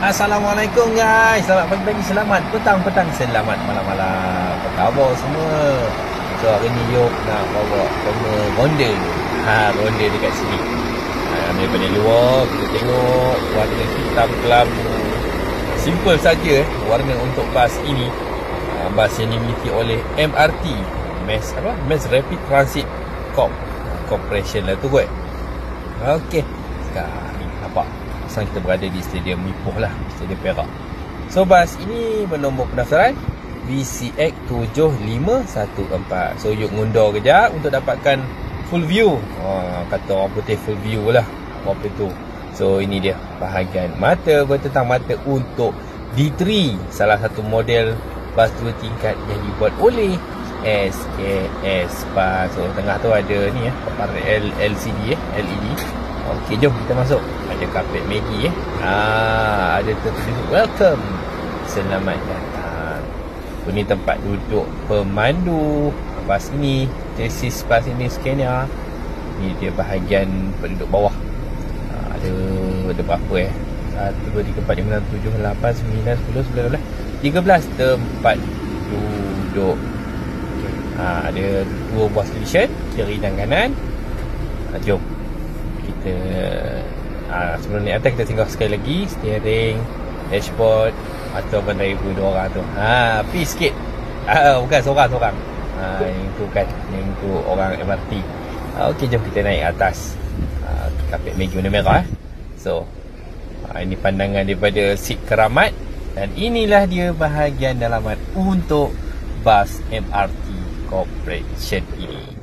Assalamualaikum guys. Selamat pagi-pagi, selamat petang-petang, selamat malam-malam. Apa khabar semua? So hari ni Yop nak bawa ronda. Ronda dekat sini. Daripada luar kita tengok warna hitam kelabu. Simple saja warna untuk bas ini. Bas yang dimiliki oleh MRT, Mass Rapid Transit Corporation lah tu kot. Okey. Sekarang ni nampak sekarang kita berada di Stadium Ipoh lah, Stadium Perak. So bas ini bernombor pendaftaran VCX 7514. So yuk ngundur kejap untuk dapatkan full view. Kata orang putih full view lah apa tu. So ini dia bahagian mata bertentang mata untuk D3, salah satu model bas 2 tingkat yang dibuat oleh SKS Bas. So tengah tu ada ni paparan LCD LED. Okey, jom kita masuk. Ada karpet Maggie ada tertulis welcome, selamat datang. Ini tempat duduk pemandu bas ini, chassis bas ini Scania. Ini dia bahagian penduduk bawah. Ada berapa 1, 2, 3, 4, 5, 6, 7, 8, 9, 10, 11, 13 tempat duduk. Ada 2 buah television kiri dan kanan. Jom kita sebelum naik atas kita singgah sekali lagi steering, dashboard atau driver dua orang tu. Pergi sikit. Bukan seorang-seorang. Yang tu kan, yang tu orang MRT. Okey, jom kita naik atas. Kapet Maggie warna merah. So ini pandangan daripada seat keramat. Dan inilah dia bahagian dalaman untuk bas MRT Corporation ini.